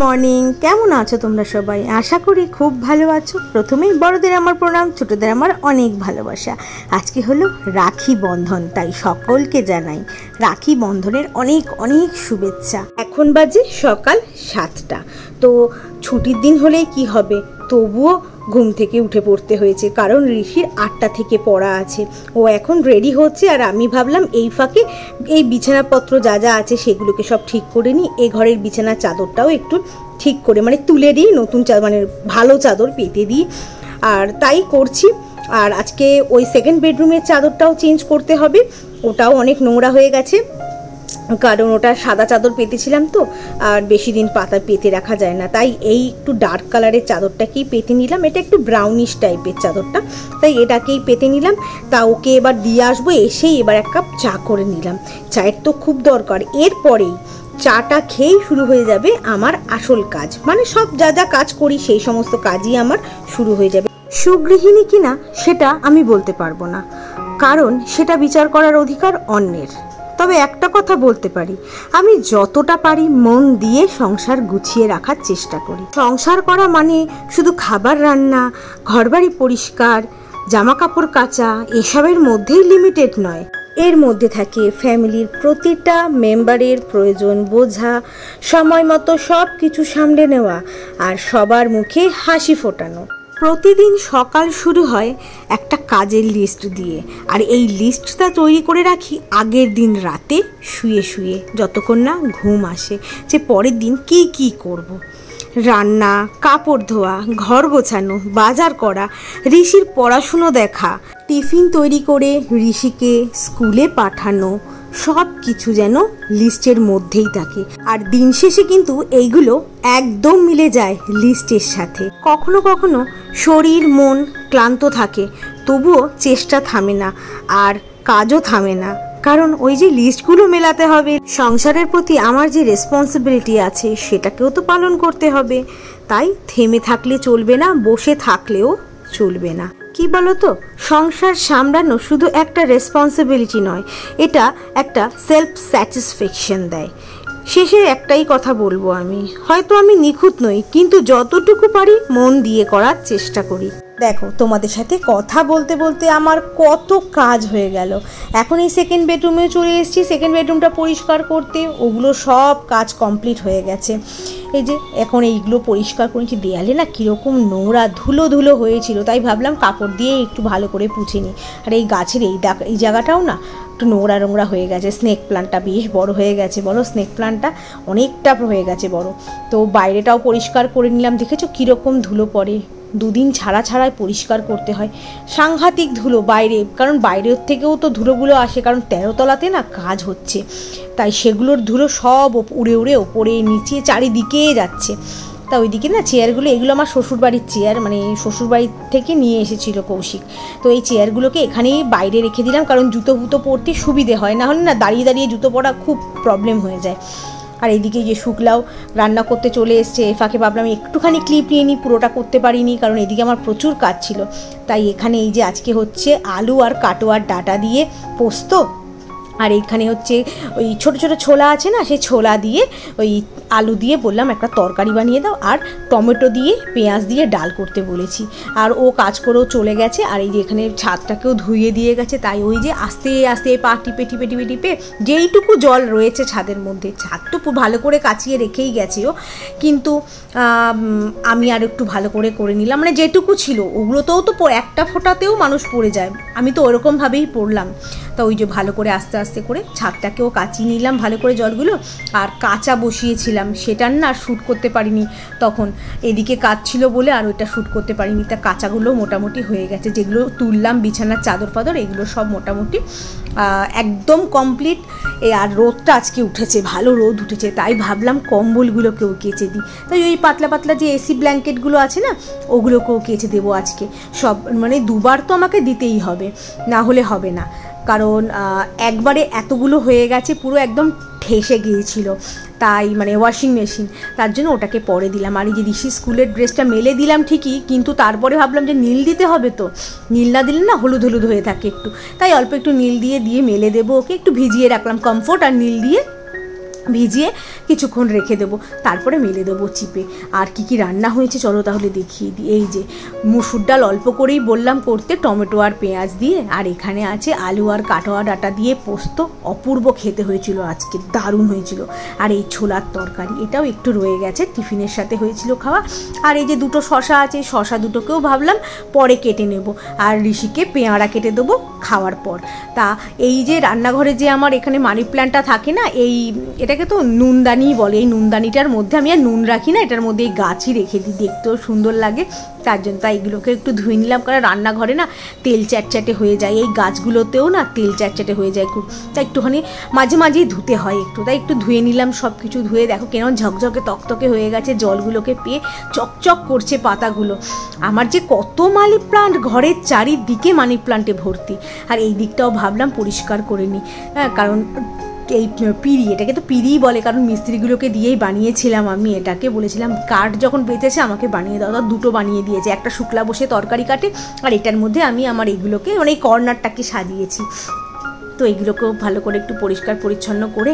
Morning, কেমন আছো তোমরা সবাই? আশা করি খুব ভালো আছো। প্রথমেই বড়দের আমার প্রণাম, ছোটদের আমার অনেক ভালোবাসা। আজকে হলো রাখি বন্ধন, তাই সকলকে জানাই রাখি বন্ধনের অনেক অনেক শুভেচ্ছা। এখন বাজে সকাল 7টা। তো ছুটির দিন হলেই কি হবে, তবুও ঘুম থেকে উঠে পড়তে হয়েছে, কারণ ঋষির 8টা থেকে পড়া আছে। ও এখন রেডি হচ্ছে, আর আমি ভাবলাম এই ফাঁকে এই বিছানাপত্র যা যা আছে সেগুলোকে সব ঠিক করে নিই। এই ঘরের বিছানার চাদরটাও একটু ঠিক করে তুলে দিই, নতুন ভালো চাদর পেতে দিই, আর তাই করছি। আর আজকে ওই সেকেন্ড বেডরুমের চাদরটাও চেঞ্জ করতে হবে, ওটাও অনেক নোংরা হয়ে গেছে, কারণ ওটা সাদা চাদর পেতেছিলাম তো, আর বেশি দিন পাতা পেতে রাখা যায় না, তাই এই একটু ডার্ক কালারের চাদরটাকেই পেতে নিলাম। এটা একটু ব্রাউনিশ টাইপের চাদরটা, তাই এটাকেই পেতে নিলাম। তা ওকে এবার দিয়ে আসবো, এসেই এবার এক কাপ চা করে নিলাম। চায়ের তো খুব দরকার। এরপরেই চাটা খেয়েই শুরু হয়ে যাবে আমার আসল কাজ, সব যা যা কাজ করি সেই সমস্ত কাজই আমার শুরু হয়ে যাবে। সুগৃহিণী কিনা সেটা আমি বলতে পারবো না, কারণ সেটা বিচার করার অধিকার অন্যের। তবে একটা কথা বলতে পারি, আমি যতটা পারি মন দিয়ে সংসার গুছিয়ে রাখার চেষ্টা করি। সংসার করা মানে শুধু খাবার রান্না, ঘরবাড়ি পরিষ্কার, জামা কাপড় কাচা এসবের মধ্যেই লিমিটেড নয়। এর মধ্যে থাকে ফ্যামিলির প্রতিটা মেম্বারের প্রয়োজন বোঝা, সময় মতো সব কিছু সামলে নেওয়া, আর সবার মুখে হাসি ফোটানো। প্রতিদিন সকাল শুরু হয় একটা কাজের লিস্ট দিয়ে, আর এই লিস্টটা তৈরি করে রাখি আগের দিন রাতে শুয়ে শুয়ে, যতক্ষণ না ঘুম আসে, যে পরের দিন কি কি করব। রান্না, কাপড় ধোয়া, ঘর গোছানো, বাজার করা, ঋষির পড়াশুনো দেখা, টিফিন তৈরি করে ঋষিকে স্কুলে পাঠানো, সব কিছু যেন লিস্টের মধ্যেই থাকে। আর দিন শেষে কিন্তু এইগুলো একদম মিলে যায় লিস্টের সাথে। কখনো কখনো শরীর মন ক্লান্ত থাকে, তবুও চেষ্টা থামে না, আর কাজও থামে না, কারণ ওই যে লিস্টগুলো মেলাতে হবে। সংসারের প্রতি আমার যে রেসপন্সিবিলিটি আছে সেটাকেও তো পালন করতে হবে, তাই থেমে থাকলে চলবে না, বসে থাকলেও চলবে না। কি বলতো, সংসার সামলানো শুধু একটা রেসপন্সিবিলিটি নয়, এটা একটা সেলফ স্যাটিসফ্যাকশন দেয়। শেষে একটাই কথা বলবো, হয়তো আমি নিখুঁত নই, কিন্তু যতটুকু পারি মন দিয়ে করার চেষ্টা করি। দেখো, তোমাদের সাথে কথা বলতে বলতে আমার কত কাজ হয়ে গেল। এখন এই সেকেন্ড বেডরুমে চলে এসেছি, সেকেন্ড বেডরুমটা পরিষ্কার করতে, ওগুলো সব কাজ কমপ্লিট হয়ে গেছে। এই যে এখন এইগুলো পরিষ্কার করেছি, দেয়ালে না কীরকম নোংরা ধুলো ধুলো হয়েছিল, তাই ভাবলাম কাপড় দিয়ে একটু ভালো করে পুছে নিই। আর এই গাছের এই জায়গাটাও না একটু নোংরা নোংরা হয়ে গেছে। স্নেক প্লান্টটা বেশ বড় হয়ে গেছে, বলো, স্নেক প্লান্টটা অনেকটা হয়ে গেছে বড়। তো বাইরেটাও পরিষ্কার করে নিলাম। দেখেছো কীরকম ধুলো পড়ে, দুদিন ছাড়া ছাড়াই পরিষ্কার করতে হয়। সাংঘাতিক ধুলো বাইরে, কারণ বাইরের থেকেও তো ধুলোগুলো আসে, কারণ 13 তলাতে না কাজ হচ্ছে, তাই সেগুলোর ধুলো সব উড়ে উড়ে ওপরে নিচে চারিদিকে যাচ্ছে। তা ওইদিকে না চেয়ারগুলো, এগুলো আমার শ্বশুরবাড়ির চেয়ার, শ্বশুরবাড়ির থেকে নিয়ে এসেছিল কৌশিক। তো এই চেয়ারগুলোকে এখানেই বাইরে রেখে দিলাম, কারণ জুতো ফুতো পরতে সুবিধে হয়, না হলে না দাঁড়িয়ে দাঁড়িয়ে জুতো পরা খুব প্রবলেম হয়ে যায়। আর এইদিকে যে শুক্লাও রান্না করতে চলে এসছে, ফাঁকে ভাবলাম একটুখানি ক্লিপ নিয়ে নিই, পুরোটা করতে পারিনি, কারণ এদিকে আমার প্রচুর কাজ ছিল। তাই এখানে এই যে আজকে হচ্ছে আলু আর কাটোয়ার ডাঁটা দিয়ে পোস্ত, আর এইখানে হচ্ছে ওই ছোটো ছোটো ছোলা আছে না, সেই ছোলা দিয়ে ওই আলু দিয়ে বললাম একটা তরকারি বানিয়ে দাও, আর টমেটো দিয়ে পেঁয়াজ দিয়ে ডাল করতে বলেছি। আর ও কাজ করেও চলে গেছে। আর এই যে এখানে ছাদটাকেও ধুয়ে দিয়ে গেছে, তাই ওই যে আস্তে আস্তে পা টিপে টিপে টিপে টিপে যেইটুকু জল রয়েছে ছাদের মধ্যে, ছাদটুকু ভালো করে কাচিয়ে রেখেই গেছে ও, কিন্তু আমি আর একটু ভালো করে নিলাম, যেটুকু ছিল ওগুলোতেও তো একটা ফোঁটাতেও মানুষ পড়ে যায়, আমি তো ওরকমভাবেই পড়লাম। তা ওই যে ভালো করে আস্তে আস্তে করে ছাদটাকেও কাচিয়ে নিলাম ভালো করে জলগুলো। আর কাঁচা বসিয়েছিলাম, সেটার না আর শ্যুট করতে পারিনি, তখন এদিকে কাজ ছিল বলে আর ওইটা শ্যুট করতে পারিনি। তা কাঁচাগুলো মোটামুটি হয়ে গেছে, যেগুলো তুললাম বিছানার চাদর ফাদর, এগুলো সব মোটামুটি একদম কমপ্লিট। আর রোদটা আজকে উঠেছে, ভালো রোদ উঠেছে, তাই ভাবলাম কম্বলগুলোকেও কেচে দিই। তাই ওই পাতলা পাতলা যে এসি ব্ল্যাঙ্কেটগুলো আছে না, ওগুলোকেও কেচে দেবো আজকে সব। দুবার তো আমাকে দিতেই হবে, না হলে হবে না, কারণ একবারে এতগুলো হয়ে গেছে, পুরো একদম ঠেসে গিয়েছিল, তাই ওয়াশিং মেশিন, তার জন্য ওটাকে পরে দিলাম। আর এই যে ঋষি স্কুলের ড্রেসটা মেলে দিলাম ঠিকই, কিন্তু তারপরে ভাবলাম যে নীল দিতে হবে, তো নীল না দিলে না হলুদ হলুদ হয়ে থাকে একটু, তাই অল্প একটু নীল দিয়ে মেলে দেবো ওকে। একটু ভিজিয়ে রাখলাম কমফোর্ট আর নীল দিয়ে, ভিজিয়ে কিছুক্ষণ রেখে দেবো, তারপরে মেলে দেবো চিপে। আর কি কি রান্না হয়েছে চলো তাহলে দেখিয়ে দিই। এই যে মুসুর ডাল অল্প করেই বললাম করতে, টমেটো আর পেঁয়াজ দিয়ে। আর এখানে আছে আলু আর কাটোয়া ডাঁটা দিয়ে পোস্ত, অপূর্ব খেতে হয়েছিল আজকে, দারুণ হয়েছিল। আর এই ছোলার তরকারি, এটাও একটু রয়ে গেছে, টিফিনের সাথে হয়েছিল খাওয়া। আর এই যে দুটো শশা আছে, শশা দুটোকেও ভাবলাম পরে কেটে নেব, আর ঋষিকে পেয়ারা কেটে দেবো খাওয়ার পর। তা এই যে রান্নাঘরে যে আমার এখানে মানি প্ল্যান্টটা থাকে না, এটাকে তো নুনদানি বলে, এই নুনদানিটার মধ্যে আমি আর নুন রাখি না, এটার মধ্যে এই গাছই রেখে দিই, দেখতেও সুন্দর লাগে তার জন্য। তাই এগুলোকে একটু ধুয়ে নিলাম, কারণ রান্নাঘরে না তেল চ্যাটচ্যাটে হয়ে যায়, এই গাছগুলোতেও না তেল চ্যাটচ্যাটে হয়ে যায় খুব, তাই একটুখানি মাঝে মাঝেই ধুতে হয় একটু। তাই একটু ধুয়ে নিলাম সব কিছু, ধুয়ে দেখো কেন ঝকঝকে তকতকে হয়ে গেছে, জলগুলোকে পেয়ে চকচক করছে পাতাগুলো। আমার যে কত মানি প্লান্ট, ঘরের চারিদিকে মানি প্লান্টে ভর্তি। আর এই দিকটাও ভাবলাম পরিষ্কার করে নিই, হ্যাঁ, কারণ এই পিঁড়ি, এটাকে তো পিঁড়িই বলে, কারণ মিস্ত্রিগুলোকে দিয়েই বানিয়েছিলাম আমি। এটাকে বলেছিলাম কাঠ যখন বেঁচেছে আমাকে বানিয়ে দাও, দুটো বানিয়ে দিয়েছে, একটা শুকলা বসে তরকারি কাটে, আর এটার মধ্যে আমি আমার এগুলোকে মানে এই কর্নারটাকে সাজিয়েছি। তো এগুলোকেও ভালো করে একটু পরিষ্কার পরিচ্ছন্ন করে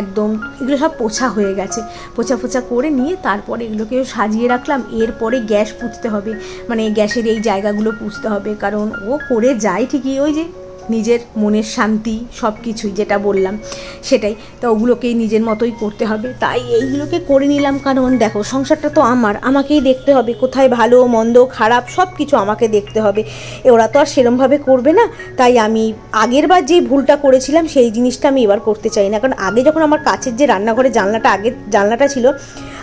একদম এগুলো সব পোছা হয়ে গেছে, পোছা করে নিয়ে তারপরে এগুলোকেও সাজিয়ে রাখলাম। এরপরে গ্যাস পুছতে হবে, মানে গ্যাসের এই জায়গাগুলো পুছতে হবে, কারণ ও করে যায় ঠিকই, ওই যে নিজের মনের শান্তি সব কিছুই যেটা বললাম সেটাই, তো ওগুলোকেই নিজের মতোই করতে হবে। তাই এইগুলোকে করে নিলাম, কারণ দেখো সংসারটা তো আমাকেই দেখতে হবে, কোথায় ভালো মন্দ খারাপ সব কিছু আমাকে দেখতে হবে, ওরা তো আর সেরমভাবে করবে না। তাই আমি আগের বার যে ভুলটা করেছিলাম সেই জিনিসটা আমি এবার করতে চাই না, কারণ আগে যখন আমার কাছের যে রান্নাঘরের আগের জানলাটা ছিল,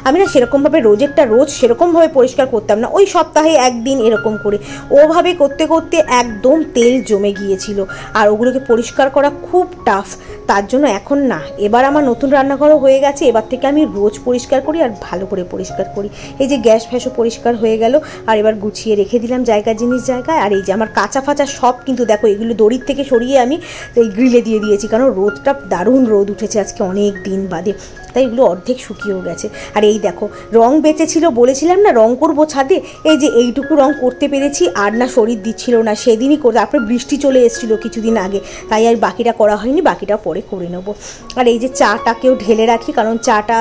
আমি না সেরকমভাবে রোজ সেরকমভাবে পরিষ্কার করতাম না, ওই সপ্তাহে একদিন এরকম করে, ওভাবে করতে করতে একদম তেল জমে গিয়েছিল, আর ওগুলোকে পরিষ্কার করা খুব টাফ। তার জন্য এখন না, এবার আমার নতুন রান্নাঘরও হয়ে গেছে, এবার থেকে আমি রোজ পরিষ্কার করি আর ভালো করে পরিষ্কার করি। এই যে গ্যাস ফ্যাসও পরিষ্কার হয়ে গেল, আর এবার গুছিয়ে রেখে দিলাম জিনিস জায়গায়। আর এই যে আমার কাঁচা ফাঁচা সব কিন্তু দেখো এগুলো দড়ির থেকে সরিয়ে আমি এই গ্রিলে দিয়ে দিয়েছি, কারণ রোদটা দারুণ রোদ উঠেছে আজকে অনেক দিন বাদে, তাই এগুলো অর্ধেক শুকিয়েও গেছে। আর এই দেখো রং বেঁচেছিল, বলেছিলাম না রং করবো ছাদে, এই যে এইটুকু রং করতে পেরেছি, আর না শরীর দিচ্ছিল না, সেদিনই করে, তারপরে বৃষ্টি চলে এসেছিলো কিছুদিন আগে, তাই আর বাকিটা করা হয়নি, বাকিটা পরে করে নেবো। আর এই যে চাটাকেও ঢেলে রাখি, কারণ চাটা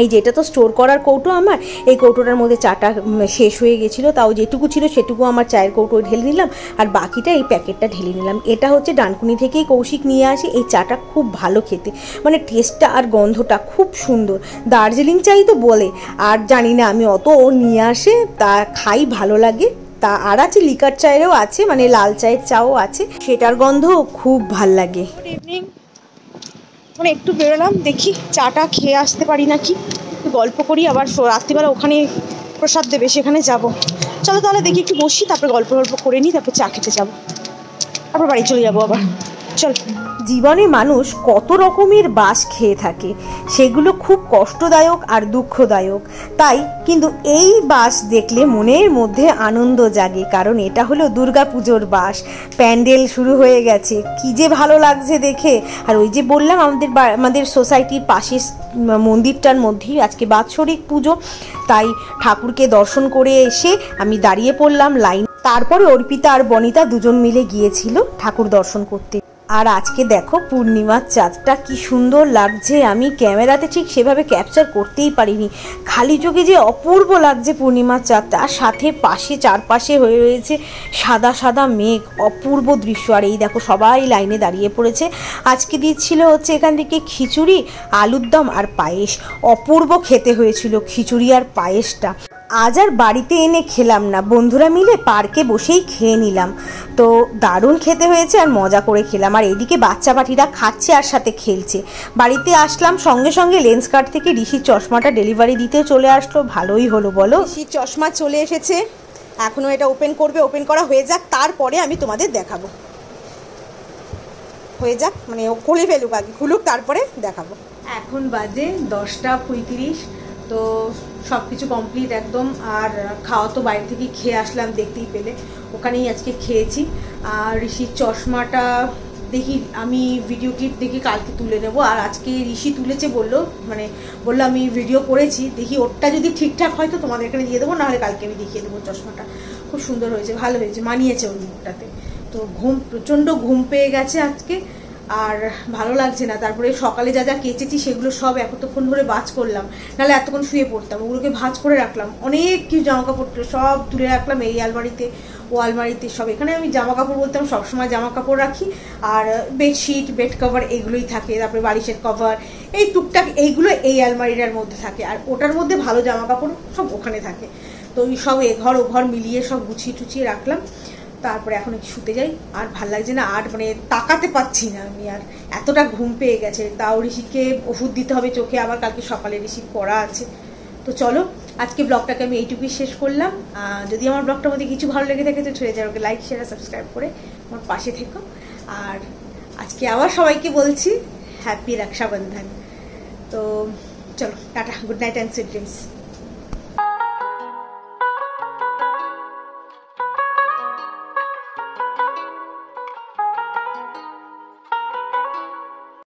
এই যে এটা তো স্টোর করার কৌটো আমার, এই কৌটোটার মধ্যে চাটা শেষ হয়ে গেছিলো, তাও যেটুকু ছিল সেটুকু আমার চায়ের কৌটোয় ঢেলে নিলাম, আর বাকিটা এই প্যাকেটটা ঢেলে নিলাম। এটা হচ্ছে ডানকুনি থেকেই কৌশিক নিয়ে আসে, এই চাটা খুব ভালো খেতে, মানে টেস্টটা আর গন্ধটা খুব সুন্দর, দার্জিলিং চাই তো বলে, আর জানি না আমি অত ও নিয়ে আসে তা খাই, ভালো লাগে। তা আর আছে লিকার চায়েরও আছে, মানে লাল চায়ের চাও আছে, সেটার গন্ধ খুব ভাল লাগে। গুড ইভিনিং, মানে একটু বেরোলাম, দেখি চাটা খেয়ে আসতে পারি নাকি, একটু গল্প করি, আবার রাত্রিবেলা ওখানে প্রসাদ দেবে সেখানে যাব। চলো তাহলে দেখি একটু বসি, তারপরে গল্প করে নিই, তারপর চা খেতে যাবো, তারপর বাড়ি চলে যাবো আবার। চল, জীবনে মানুষ কত রকমের বাস খেয়ে থাকে, সেগুলো খুব কষ্টদায়ক আর দুঃখদায়ক, তাই কিন্তু এই বাস দেখলে মনের মধ্যে আনন্দ জাগে, কারণ এটা হলো দুর্গাপুজোর বাস, প্যান্ডেল শুরু হয়ে গেছে, কি যে ভালো লাগছে দেখে। আর ওই যে বললাম আমাদের সোসাইটির পাশে মন্দিরটার মধ্যেই আজকে বাৎসরিক পুজো, তাই ঠাকুরকে দর্শন করে এসে আমি দাঁড়িয়ে পড়লাম লাইন, তারপরে অর্পিতা আর বনিতা দুজন মিলে গিয়েছিল ঠাকুর দর্শন করতে। আর আজকে দেখো পূর্ণিমার চাঁদটা কি সুন্দর লাগছে, আমি ক্যামেরাতে ঠিক সেভাবে ক্যাপচার করতেই পারিনি, খালি চোখে যে অপূর্ব লাগছে পূর্ণিমার চাঁদটা, আর সাথে চারপাশে হয়ে রয়েছে সাদা সাদা মেঘ, অপূর্ব দৃশ্য। আর এই দেখো সবাই লাইনে দাঁড়িয়ে পড়েছে। আজকে দিচ্ছিল হচ্ছে এখান থেকে খিচুড়ি, আলুর দম আর পায়েস, অপূর্ব খেতে হয়েছিল খিচুড়ি আর পায়েসটা। আজ আর বাড়িতে এনে খেলাম না, বন্ধুরা মিলে পার্কে বসেই খেয়ে নিলাম, তো দারুণ খেতে হয়েছে আর মজা করে খেলাম। আর এদিকে বাচ্চা পাটিরা খাচ্ছে আর সাথে খেলছে। বাড়িতে আসলাম, সঙ্গে সঙ্গে লেন্স কার্ট থেকে ঋষির চশমাটা ডেলিভারি দিতে চলে আসলো, ভালোই হলো বলো। ঋষির চশমা চলে এসেছে, এখনও এটা ওপেন করবে, ওপেন করা হয়ে যাক, তারপরে আমি তোমাদের দেখাবো, হয়ে যাক মানে ও খুলে ফেলুক, আগে খুলুক তারপরে দেখাবো। এখন বাজে 10:35, তো সব কিছু কমপ্লিট একদম। আর খাওয়া তো বাইরে থেকে খেয়ে আসলাম, দেখতেই পেলে ওখানেই আজকে খেয়েছি। আর ঋষির চশমাটা দেখি আমি ভিডিও ক্লিপ দেখি কালকে তুলে নেবো, আর আজকে ঋষি তুলেছে বললো আমি ভিডিও করেছি, দেখি ওরটা যদি ঠিকঠাক হয় তো তোমাদের এখানে দিয়ে দেবো, নাহলে কালকে আমি দেখিয়ে দেবো। চশমাটা খুব সুন্দর হয়েছে, ভালো হয়েছে, মানিয়েছে ওই মুখটাতে। তো প্রচণ্ড ঘুম পেয়ে গেছে আজকে, আর ভালো লাগছে না। তারপরে সকালে যা যা কেচেছি সেগুলো সব এতক্ষণ ধরে ভাঁজ করলাম, নাহলে এতক্ষণ শুয়ে পড়তাম। ওগুলোকে ভাঁজ করে রাখলাম, অনেক কিছু জামা কাপড় সব তুলে রাখলাম এই আলমারিতে, ও আলমারিতে সব। এখানে আমি জামা কাপড় বলতে আমি সবসময় জামা কাপড় রাখি, আর বেডশিট, বেড কভার এগুলোই থাকে, তারপরে বালিশের কভার, এই টুকটাক এইগুলো এই আলমারিটার মধ্যে থাকে, আর ওটার মধ্যে ভালো জামা কাপড় সব ওখানে থাকে। তো ওই সব এ ঘর ও ঘর মিলিয়ে সব গুছিয়ে টুছিয়ে রাখলাম। তারপরে এখন একটু শুতে যাই, আর ভাল লাগছে না, আর মানে তাকাতে পাচ্ছি না আমি, আর এতটা ঘুম পেয়ে গেছে। তাও ঋষিকে ওষুধ দিতে হবে চোখে, আবার কালকে সকালে ঋষির পড়া আছে। তো চলো আজকে ব্লগটাকে আমি এইটুকুই শেষ করলাম। যদি আমার ব্লগটার মধ্যে কিছু ভালো লেগে থাকে তো ছুঁয়ে যাও, ওকে লাইক শেয়ার সাবস্ক্রাইব করে আমার পাশে থেকো। আর আজকে আবার সবাইকে বলছি হ্যাপি রক্ষাবন্ধন। তো চলো tata, good night and sweet dreams.